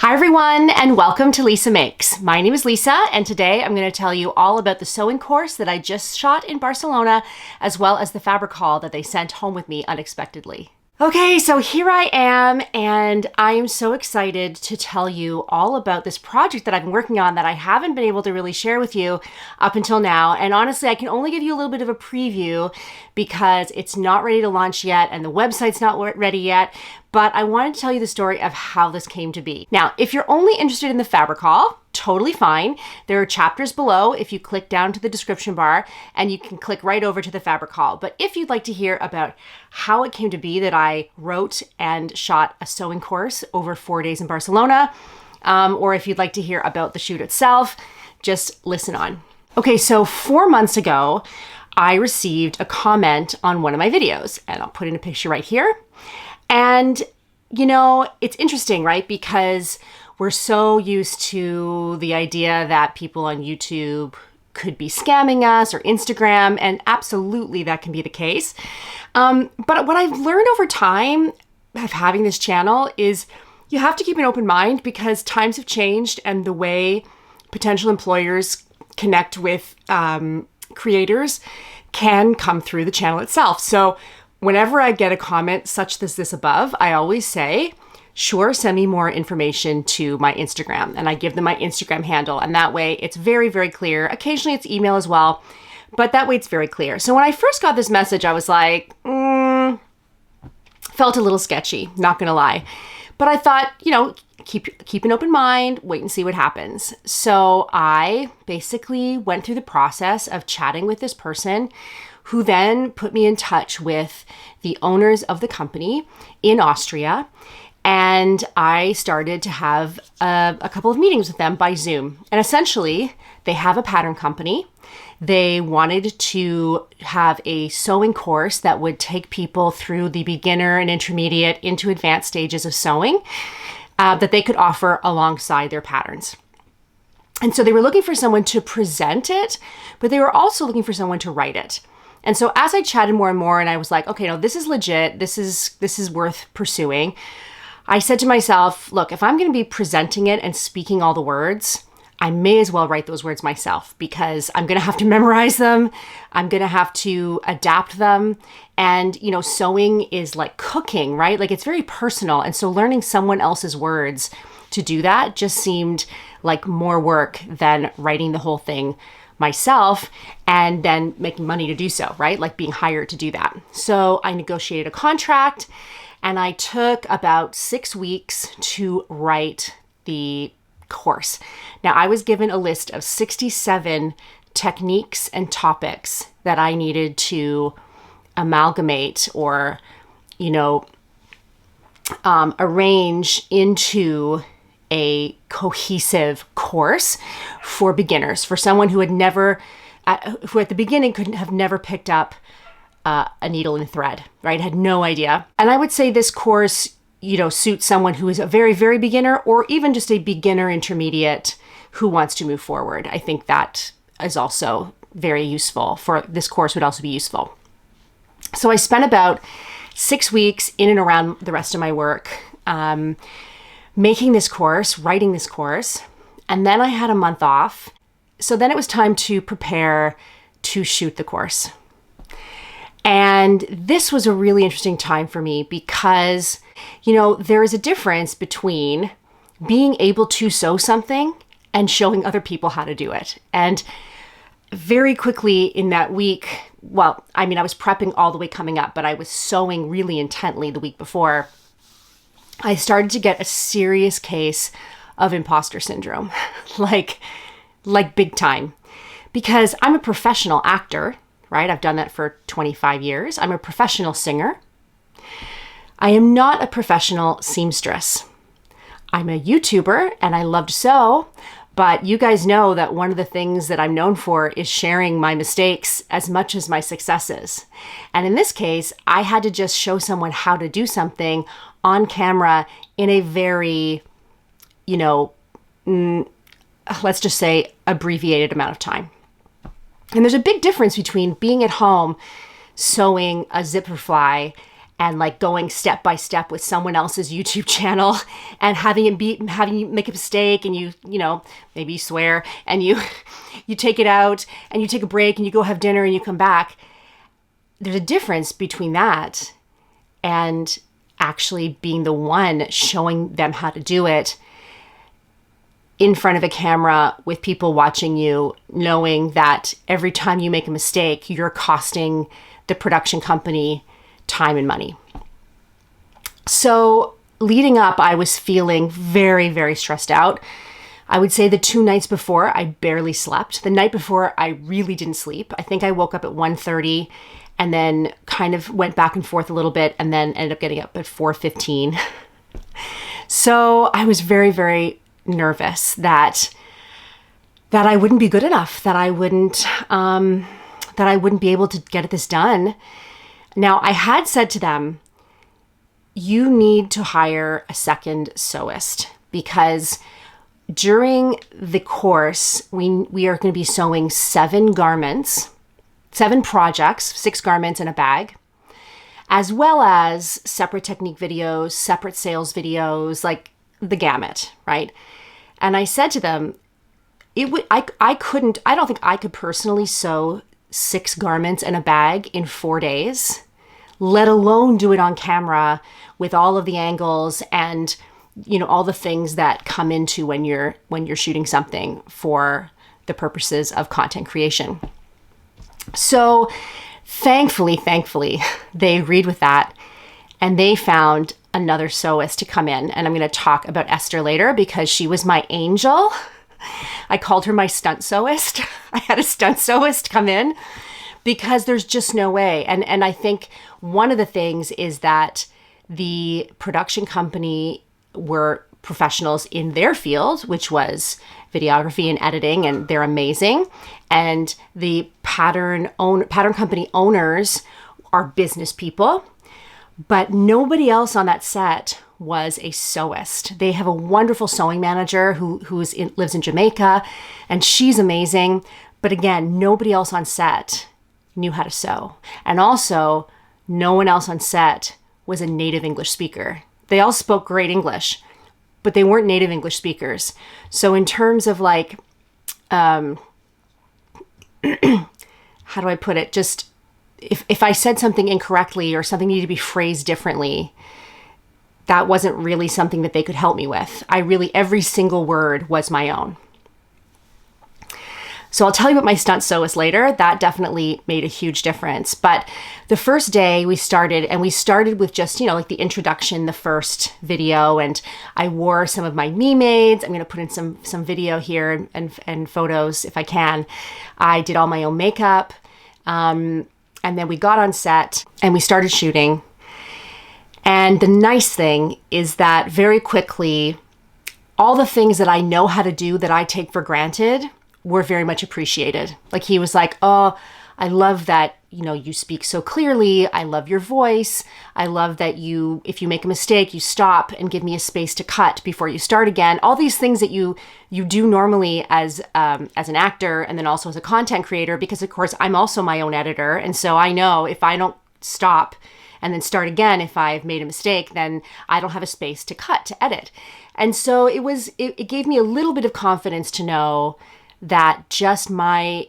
Hi everyone, and welcome to Lisa Makes. My name is Lisa, and today I'm going to tell you all about the sewing course that I just shot in Barcelona, as well as the fabric haul that they sent home with me unexpectedly. Okay, so here I am, and I am so excited to tell you all about this project that I've been working on that I haven't been able to really share with you up until now. And honestly, I can only give you a little bit of a preview because it's not ready to launch yet and the website's not ready yet. But I wanted to tell you the story of how this came to be. Now, if you're only interested in the fabric haul, totally fine. There are chapters below if you click down to the description bar, and you can click right over to the fabric haul. But if you'd like to hear about how it came to be that I wrote and shot a sewing course over 4 days in Barcelona, or if you'd like to hear about the shoot itself, just listen on. Okay, so 4 months ago, I received a comment on one of my videos, and I'll put in a picture right here. And, you know, it's interesting, right? Because we're so used to the idea that people on YouTube could be scamming us, or Instagram, and absolutely that can be the case. But what I've learned over time of having this channel is you have to keep an open mind because times have changed and the way potential employers connect with creators can come through the channel itself. So whenever I get a comment such as this above, I always say, sure, send me more information to my Instagram. And I give them my Instagram handle. And that way it's very, very clear. Occasionally it's email as well, but that way it's very clear. So when I first got this message, I was like, felt a little sketchy, not gonna lie. But I thought, you know, keep an open mind, wait and see what happens. So I basically went through the process of chatting with this person who then put me in touch with the owners of the company in Austria. And I started to have a couple of meetings with them by Zoom. And essentially, they have a pattern company. They wanted to have a sewing course that would take people through the beginner and intermediate into advanced stages of sewing that they could offer alongside their patterns. And so they were looking for someone to present it, but they were also looking for someone to write it. And so as I chatted more and more, and I was like, okay, no, this is legit. This is worth pursuing. I said to myself, look, if I'm going to be presenting it and speaking all the words, I may as well write those words myself because I'm going to have to memorize them. I'm going to have to adapt them. And, you know, sewing is like cooking, right? Like it's very personal. And so learning someone else's words to do that just seemed like more work than writing the whole thing myself and then making money to do so, right? Like being hired to do that. So I negotiated a contract and I took about 6 weeks to write the course. Now I was given a list of 67 techniques and topics that I needed to amalgamate or, you know, arrange into a cohesive course for beginners, for someone who had never, who at the beginning could have never picked up a needle and thread, right? Had no idea. And I would say this course, you know, suits someone who is a very, very beginner or even just a beginner intermediate who wants to move forward. I think that is also very useful for this course would also be useful. So I spent about 6 weeks in and around the rest of my work, making this course, writing this course, and then I had a month off. So then it was time to prepare to shoot the course. And this was a really interesting time for me because, you know, there is a difference between being able to sew something and showing other people how to do it. And very quickly in that week, well, I mean, I was prepping all the way coming up, but I was sewing really intently the week before. I started to get a serious case of imposter syndrome, like big time, because I'm a professional actor, right? I've done that for 25 years. I'm a professional singer. I am not a professional seamstress. I'm a YouTuber and I love to sew, but you guys know that one of the things that I'm known for is sharing my mistakes as much as my successes. And in this case, I had to just show someone how to do something on camera in a very, you know, let's just say abbreviated amount of time. And there's a big difference between being at home sewing a zipper fly and like going step by step with someone else's YouTube channel and having you make a mistake and you know, maybe you swear and you take it out and you take a break and you go have dinner and you come back. There's a difference between that and actually being the one showing them how to do it in front of a camera with people watching you, knowing that every time you make a mistake, you're costing the production company time and money. So leading up, I was feeling very, very stressed out. I would say the 2 nights before, I barely slept. The night before, I really didn't sleep. I think I woke up at 1:30 and then kind of went back and forth a little bit and then ended up getting up at 4:15. So I was very, very nervous that I wouldn't be good enough, that I wouldn't be able to get this done. Now, I had said to them, you need to hire a second sewist because during the course, we are going to be sewing 7 garments, 7 projects, 6 garments in a bag, as well as separate technique videos, separate sales videos, like the gamut, right? And I said to them, I don't think I could personally sew 6 garments in a bag in 4 days, let alone do it on camera with all of the angles and, you know, all the things that come into when you're shooting something for the purposes of content creation. So thankfully, they agreed with that and they found another sewist to come in. And I'm going to talk about Esther later because she was my angel. I called her my stunt sewist. I had a stunt sewist come in because there's just no way. And I think one of the things is that the production company were professionals in their field, which was videography and editing, and they're amazing. And the pattern company owners are business people, but nobody else on that set was a sewist. They have a wonderful sewing manager who lives in Jamaica, and she's amazing. But again, nobody else on set knew how to sew. And also, no one else on set was a native English speaker. They all spoke great English, but they weren't native English speakers. So in terms of like, how do I put it? Just if I said something incorrectly or something needed to be phrased differently, that wasn't really something that they could help me with. Every single word was my own. So I'll tell you about my stunt sewist later. That definitely made a huge difference. But the first day we started with just, you know, like the introduction, the first video, and I wore some of my me-mades. I'm going to put in some video here and photos if I can. I did all my own makeup. And then we got on set and we started shooting. And the nice thing is that very quickly, all the things that I know how to do that I take for granted were very much appreciated. Like he was like, oh, I love that, you know, you speak so clearly. I love your voice. I love that if you make a mistake, you stop and give me a space to cut before you start again. All these things that you do normally as an actor and then also as a content creator, because of course I'm also my own editor. And so I know if I don't stop and then start again, if I've made a mistake, then I don't have a space to cut, to edit. And so it gave me a little bit of confidence to know that just I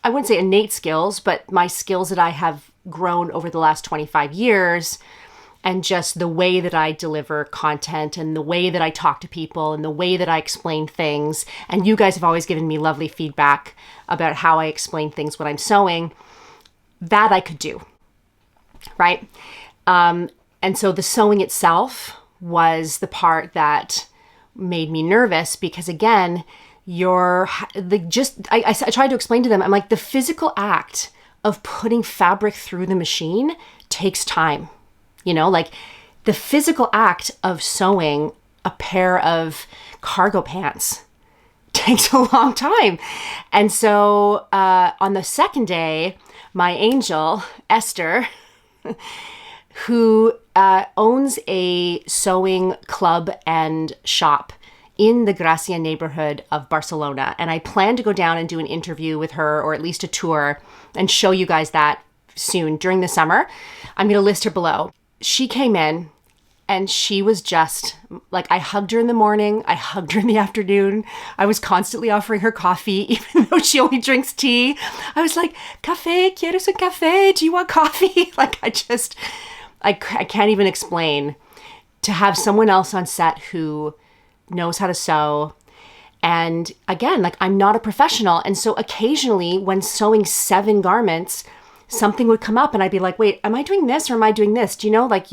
wouldn't say innate skills, but my skills that I have grown over the last 25 years and just the way that I deliver content and the way that I talk to people and the way that I explain things. And you guys have always given me lovely feedback about how I explain things when I'm sewing, that I could do, right? And so the sewing itself was the part that made me nervous because again, I tried to explain to them, I'm like, the physical act of putting fabric through the machine takes time. You know, like the physical act of sewing a pair of cargo pants takes a long time. And so on the second day, my angel, Esther, who owns a sewing club and shop in the Gracia neighborhood of Barcelona. And I plan to go down and do an interview with her, or at least a tour, and show you guys that soon during the summer. I'm going to list her below. She came in and she was just like, I hugged her in the morning. I hugged her in the afternoon. I was constantly offering her coffee, even though she only drinks tea. I was like, café, ¿quieres un café? Do you want coffee? Like, I can't even explain to have someone else on set who knows how to sew. And again, like, I'm not a professional. And so occasionally when sewing 7 garments, something would come up and I'd be like, wait, am I doing this or am I doing this? Do you know, like,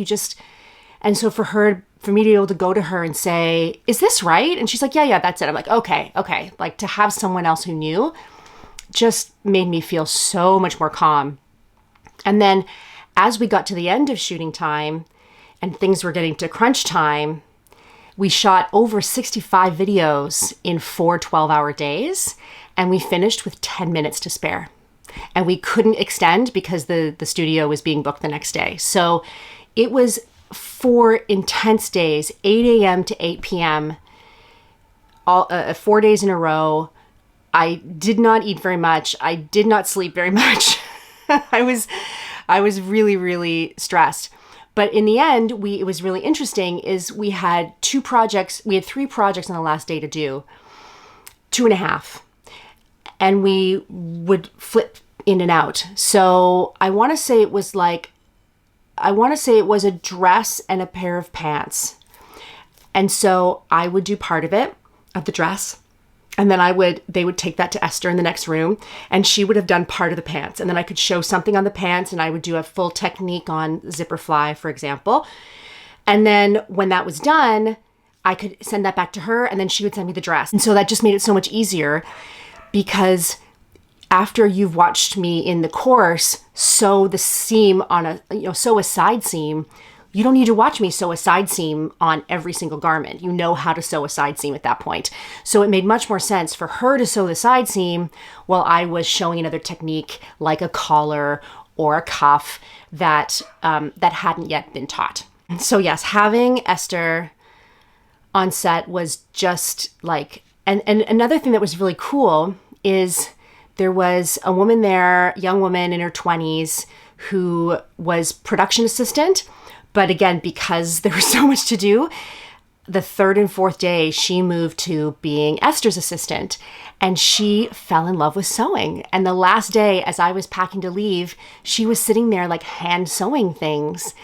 and so for me to be able to go to her and say, is this right? And she's like, yeah, that's it. I'm like, okay. Like, to have someone else who knew just made me feel so much more calm. And then as we got to the end of shooting time and things were getting to crunch time, we shot over 65 videos in 4 12-hour days, and we finished with 10 minutes to spare. And we couldn't extend because the studio was being booked the next day. So it was 4 intense days, 8 a.m. to 8 p.m., 4 days in a row. I did not eat very much. I did not sleep very much. I was really, really stressed. But in the end, it was really interesting is we had 3 projects on the last day to do, 2.5. And we would flip in and out. So I want to say it was a dress and a pair of pants. And so I would do part of the dress. And then they would take that to Esther in the next room and she would have done part of the pants. And then I could show something on the pants and I would do a full technique on zipper fly, for example. And then when that was done, I could send that back to her and then she would send me the dress. And so that just made it so much easier because after you've watched me in the course sew the seam sew a side seam, you don't need to watch me sew a side seam on every single garment. You know how to sew a side seam at that point. So it made much more sense for her to sew the side seam while I was showing another technique like a collar or a cuff that hadn't yet been taught. So yes, having Esther on set was just like, and another thing that was really cool is there was a woman there, young woman in her 20s, who was production assistant. But again, because there was so much to do, the 3rd and 4th day, she moved to being Esther's assistant and she fell in love with sewing. And the last day, as I was packing to leave, she was sitting there like hand sewing things.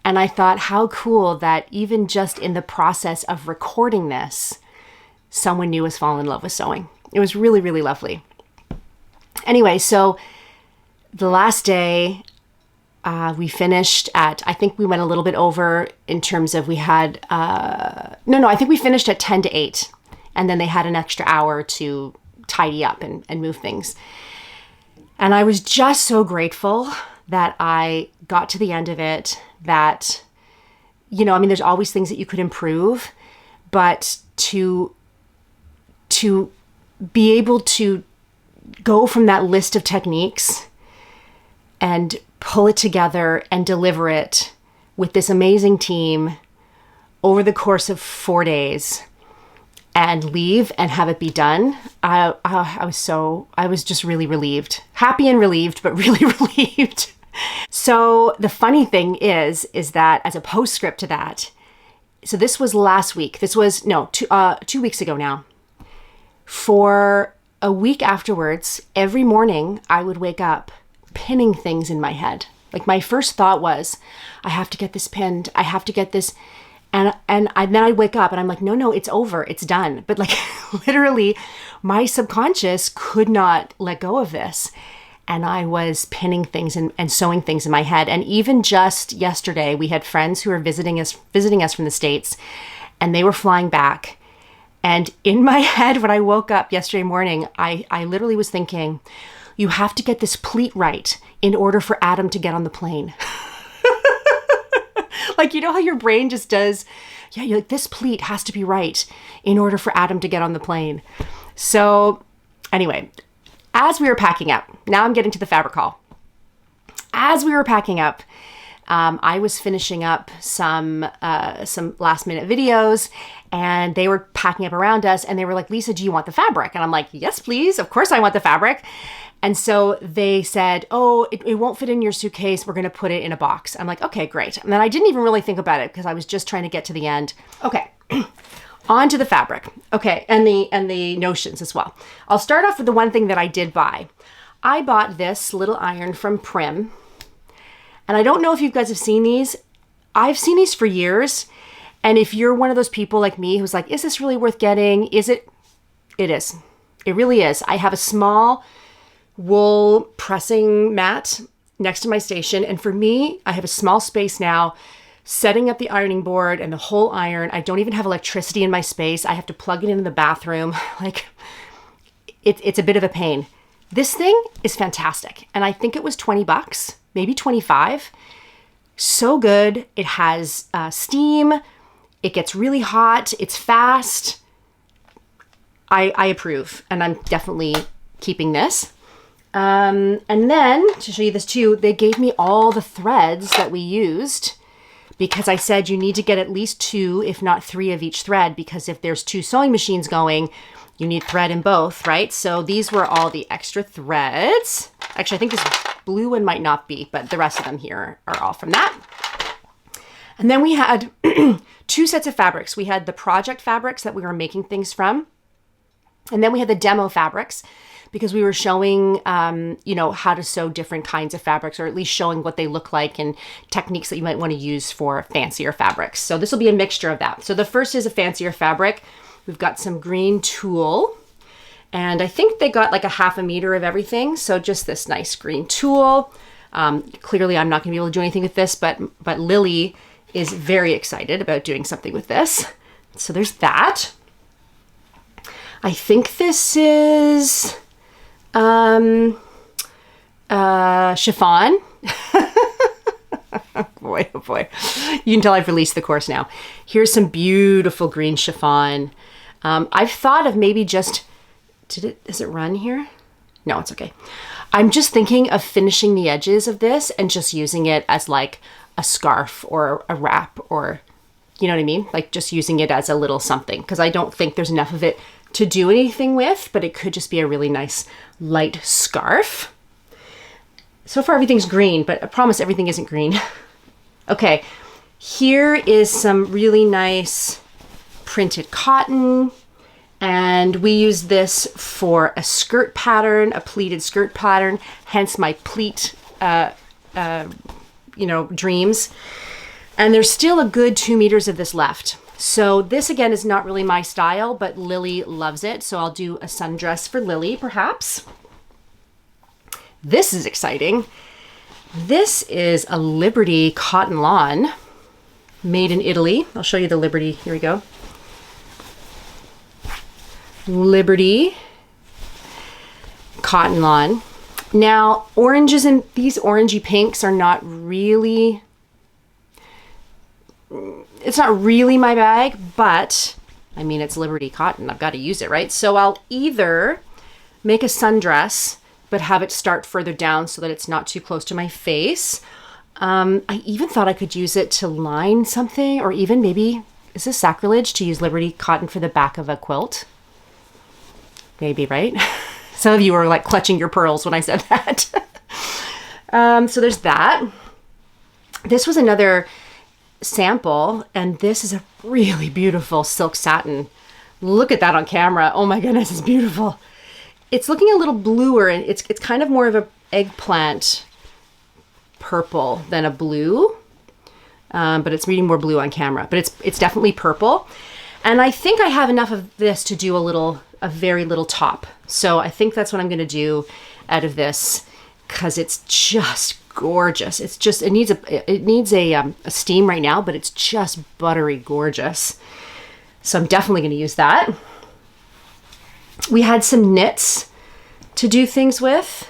And I thought, how cool that even just in the process of recording this, someone new has fallen in love with sewing. It was really, really lovely. Anyway, so the last day, we finished at, I think we went a little bit over in terms of we had, I think we finished at 10 to 8. And then they had an extra hour to tidy up and move things. And I was just so grateful that I got to the end of it, that, there's always things that you could improve, but to be able to go from that list of techniques and pull it together and deliver it with this amazing team over the course of 4 days and leave and have it be done. I was just really relieved, happy and relieved, but really relieved. So the funny thing is that as a postscript to that, so this was last week, 2 weeks ago now. For a week afterwards, every morning I would wake up pinning things in my head. Like my first thought was, I have to get this pinned. I have to get this. And then I'd wake up and I'm like, no, it's over. It's done. But like literally my subconscious could not let go of this. And I was pinning things and sewing things in my head. And even just yesterday, we had friends who were visiting us from the States, and they were flying back. And in my head, when I woke up yesterday morning, I literally was thinking, you have to get this pleat right in order for Adam to get on the plane. Like, you know how your brain just does, yeah, you're like, this pleat has to be right in order for Adam to get on the plane. So anyway, as we were packing up, now I'm getting to the fabric haul. As we were packing up, I was finishing up some last minute videos, and they were packing up around us, and they were like, Lisa, do you want the fabric? And I'm like, yes, please. Of course I want the fabric. And so they said, oh, it won't fit in your suitcase. We're going to put it in a box. I'm like, okay, great. And then I didn't even really think about it because I was just trying to get to the end. Okay. On to the fabric. Okay. And the notions as well. I'll start off with the one thing that I did buy. I bought this little iron from Prim. And I don't know if you guys have seen these. I've seen these for years. And if you're one of those people like me who's like, is this really worth getting? Is it? It is. It really is. I have a small wool pressing mat next to my station. And for me, I have a small space now, setting up the ironing board and the whole iron. I don't even have electricity in my space. I have to plug it into the bathroom. Like, it's a bit of a pain. This thing is fantastic. And I think it was 20 bucks, maybe 25. So good. It has steam. It gets really hot. It's fast. I approve. And I'm definitely keeping this. And then to show you this too, they gave me all the threads that we used, because I said you need to get at least 2, if not 3 of each thread, because if there's 2 sewing machines going, you need thread in both, right? So these were all the extra threads. Actually, I think this blue one might not be, but the rest of them here are all from that. And then we had 2 sets of fabrics. We had the project fabrics that we were making things from. And then we had the demo fabrics, because we were showing, how to sew different kinds of fabrics, or at least showing what they look like and techniques that you might want to use for fancier fabrics. So this will be a mixture of that. So the first is a fancier fabric. We've got some green tulle, and I think they got like a 1/2 meter of everything. So just this nice green tulle. Clearly I'm not gonna be able to do anything with this, but Lily is very excited about doing something with this. So there's that. I think this is chiffon. Boy, oh boy. You can tell I've released the course now. Here's some beautiful green chiffon. I've thought of maybe just, does it run here? No, it's okay. I'm just thinking of finishing the edges of this and just using it as like a scarf or a wrap, or, you know what I mean? Like just using it as a little something, because I don't think there's enough of it to do anything with, but it could just be a really nice light scarf. So far everything's green, but I promise everything isn't green. Okay, here is some really nice printed cotton, and we use this for a skirt pattern, a pleated skirt pattern, hence my pleat dreams. And there's still a good 2 meters of this left. So this again is not really my style, but Lily loves it. So I'll do a sundress for Lily, perhaps. This is exciting. This is a Liberty cotton lawn made in Italy. I'll show you the Liberty. Here we go. Liberty cotton lawn. Now, oranges and these orangey pinks are not really, it's not really my bag, but I mean, it's Liberty cotton. I've got to use it, right? So I'll either make a sundress, but have it start further down so that it's not too close to my face. I even thought I could use it to line something, or even maybe, is this sacrilege to use Liberty cotton for the back of a quilt? Maybe, right? Some of you were like clutching your pearls when I said that. So there's that. This was another sample, and this is a really beautiful silk satin. Look at that on camera. Oh my goodness, it's beautiful. It's looking a little bluer, and it's kind of more of a eggplant purple than a blue, but it's reading more blue on camera, but it's definitely purple. And I think I have enough of this to do a very little top. So I think that's what I'm gonna do out of this, because it's just gorgeous. It's just, it needs a steam right now, but it's just buttery gorgeous. So I'm definitely gonna use that. We had some knits to do things with.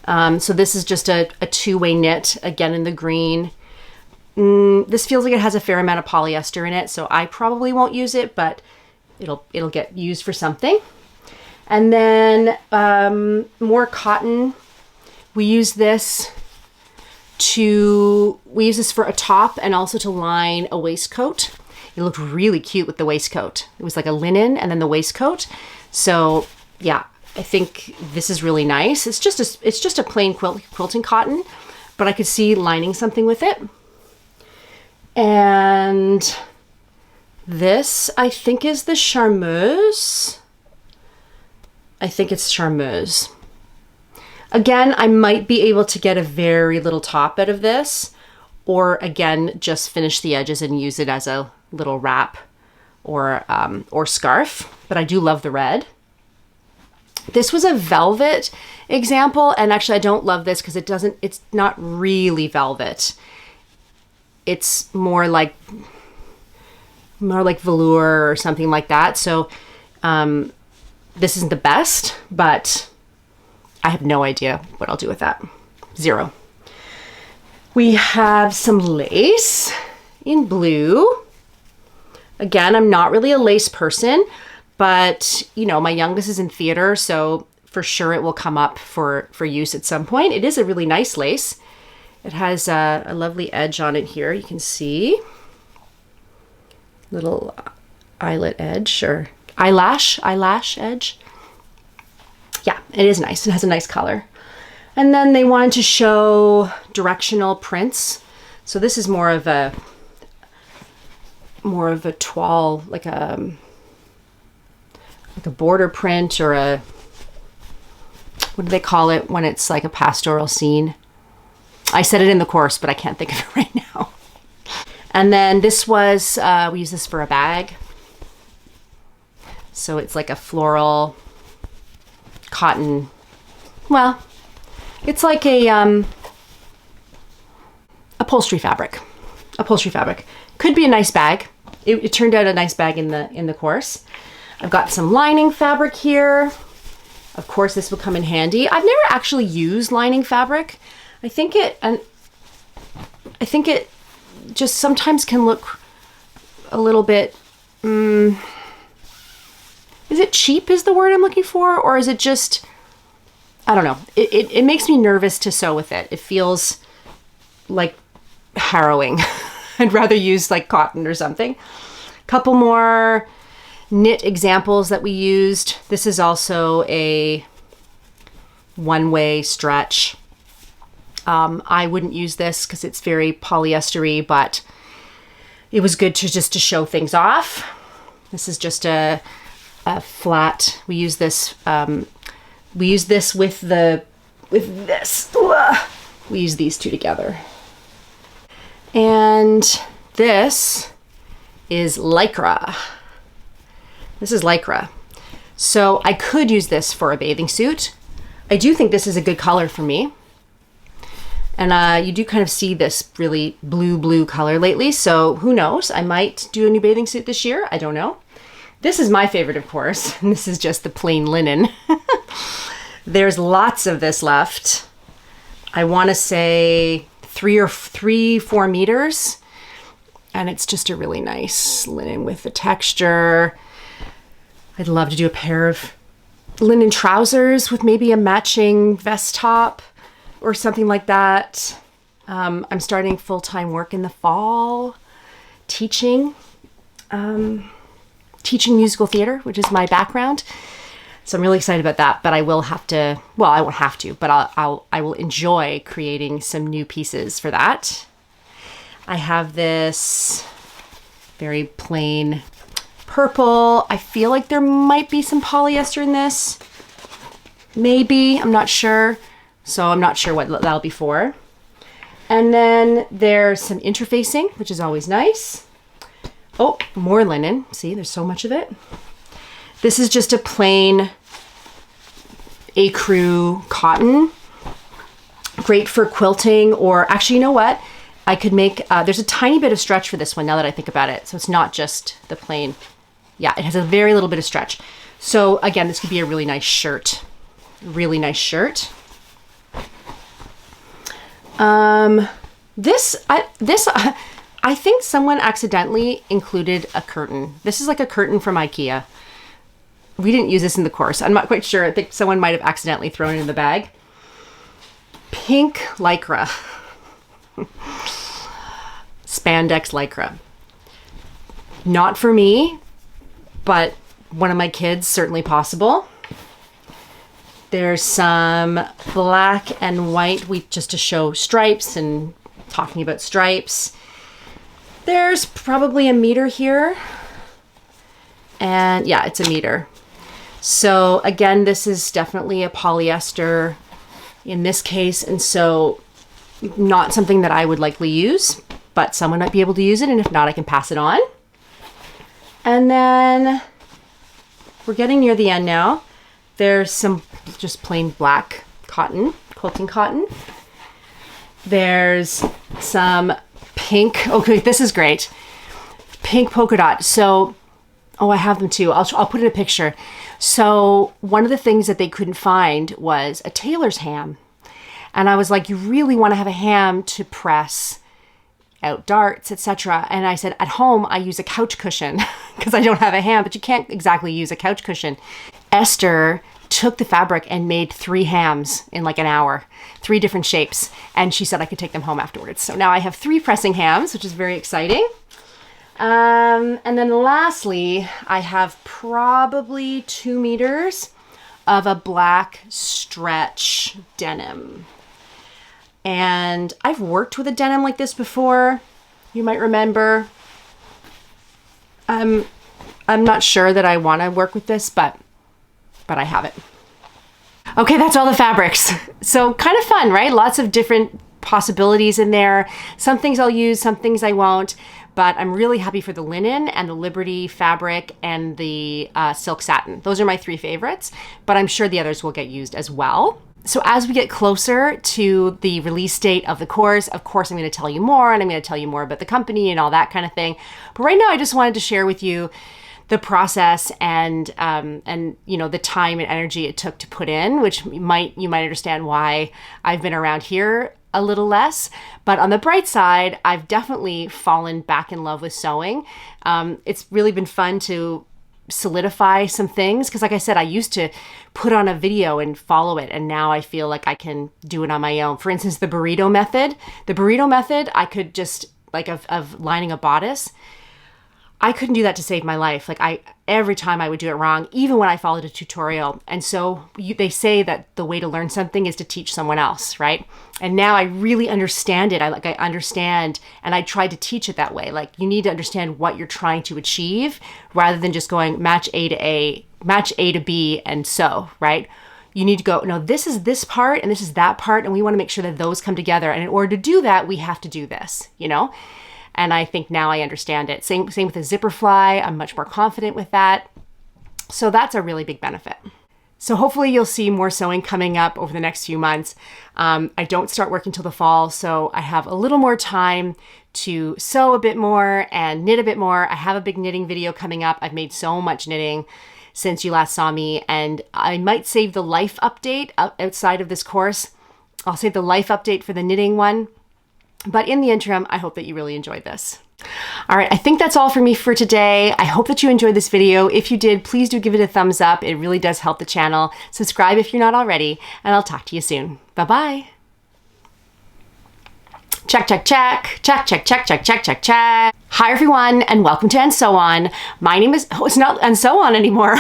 So this is just a 2-way knit, again in the green. This feels like it has a fair amount of polyester in it, so I probably won't use it, but it'll get used for something. And then more cotton. We use this we use this for a top and also to line a waistcoat. It looked really cute with the waistcoat. It was like a linen and then the waistcoat. So yeah, I think this is really nice. It's just a plain quilting cotton, but I could see lining something with it. And this, I think, is the Charmeuse. I think it's Charmeuse. Again, I might be able to get a very little top out of this, or again, just finish the edges and use it as a little wrap or scarf, but I do love the red. This was a velvet example, and actually I don't love this because it's not really velvet. It's more like velour or something like that. So this isn't the best, but I have no idea what I'll do with that. Zero. We have some lace in blue. Again, I'm not really a lace person, but you know, my youngest is in theater, so for sure it will come up for use at some point. It is a really nice lace. It has a lovely edge on it here. You can see little eyelet edge or eyelash edge. Yeah, it is nice. It has a nice color. And then they wanted to show directional prints. So this is more of a toile, like a border print, or a, what do they call it when it's like a pastoral scene? I said it in the course, but I can't think of it right now. And then this was, we use this for a bag. So it's like a floral cotton, well, it's like a upholstery fabric. Could be a nice bag. It turned out a nice bag in the course. I've got some lining fabric here. Of course, this will come in handy. I've never actually used lining fabric. I think it just sometimes can look a little bit, is it cheap is the word I'm looking for? Or is it just, I don't know. It makes me nervous to sew with it. It feels like harrowing. I'd rather use like cotton or something. Couple more knit examples that we used. This is also a one-way stretch. I wouldn't use this because it's very polyestery, but it was good to show things off. This is just a flat. We use this with this. We use these two together. And this is Lycra. This is Lycra. So I could use this for a bathing suit. I do think this is a good color for me. And you do kind of see this really blue color lately. So who knows? I might do a new bathing suit this year. I don't know. This is my favorite, of course. And this is just the plain linen. There's lots of this left. I want to say 4 meters. And it's just a really nice linen with the texture. I'd love to do a pair of linen trousers with maybe a matching vest top or something like that. I'm starting full-time work in the fall, teaching musical theater, which is my background. So I'm really excited about that, but I will have to, well, I won't have to, but I will enjoy creating some new pieces for that. I have this very plain purple. I feel like there might be some polyester in this. Maybe, I'm not sure. So I'm not sure what that'll be for. And then there's some interfacing, which is always nice. Oh, more linen. See, there's so much of it. This is just a plain ecru cotton. Great for quilting, or actually, you know what? I could make, there's a tiny bit of stretch for this one now that I think about it. So it's not just the plain. Yeah, it has a very little bit of stretch. So again, this could be a really nice shirt. Really nice shirt. I think someone accidentally included a curtain. This is like a curtain from IKEA. We didn't use this in the course. I'm not quite sure. I think someone might have accidentally thrown it in the bag. Pink Lycra. Spandex lycra. Not for me, but one of my kids, certainly possible. There's some black and white, just to show stripes and talking about stripes. There's probably a meter here. And yeah, it's a meter. So again, this is definitely a polyester in this case. And so not something that I would likely use, but someone might be able to use it. And if not, I can pass it on. And then we're getting near the end now. There's some just plain black cotton, quilting cotton. There's some pink, okay, this is great. Pink polka dot. So, oh, I have them too. I'll put in a picture. So one of the things that they couldn't find was a tailor's ham. And I was like, you really want to have a ham to press out darts, etc. And I said, at home, I use a couch cushion because I don't have a ham, but you can't exactly use a couch cushion. Esther took the fabric and made 3 hams in like an hour, 3 different shapes. And she said I could take them home afterwards. So now I have 3 pressing hams, which is very exciting. And then lastly, I have probably 2 meters of a black stretch denim. And I've worked with a denim like this before. You might remember. I'm not sure that I want to work with this, but I have it. Okay, that's all the fabrics. So kind of fun, right? Lots of different possibilities in there. Some things I'll use, some things I won't. But I'm really happy for the linen and the Liberty fabric and the silk satin. Those are my 3 favorites, but I'm sure the others will get used as well. So as we get closer to the release date of the course, of course, I'm going to tell you more, and I'm going to tell you more about the company and all that kind of thing. But right now, I just wanted to share with you the process and you know, the time and energy it took to put in, which you might understand why I've been around here a little less. But on the bright side, I've definitely fallen back in love with sewing. It's really been fun to solidify some things because, like I said, I used to put on a video and follow it, and now I feel like I can do it on my own. For instance, the burrito method, I could just like of lining a bodice, I couldn't do that to save my life. Like every time I would do it wrong, even when I followed a tutorial. And so they say that the way to learn something is to teach someone else, right? And now I really understand it. I understand, and I tried to teach it that way. Like, you need to understand what you're trying to achieve rather than just going match A to B and sew, right? You need to go, no, this is this part and this is that part, and we want to make sure that those come together. And in order to do that, we have to do this, you know? And I think now I understand it. Same with the zipper fly. I'm much more confident with that. So that's a really big benefit. So hopefully you'll see more sewing coming up over the next few months. I don't start working till the fall, so I have a little more time to sew a bit more and knit a bit more. I have a big knitting video coming up. I've made so much knitting since you last saw me, and I might save the life update outside of this course. I'll save the life update for the knitting one. But in the interim, I hope that you really enjoyed this. All right, I think that's all for me for today. I hope that you enjoyed this video. If you did, please do give it a thumbs up. It really does help the channel. Subscribe if you're not already, and I'll talk to you soon. Bye-bye. Check, check, check. Check, check, check, check, check, check, check. Hi, everyone, and welcome to And So On. My name is, oh, it's not And So On anymore.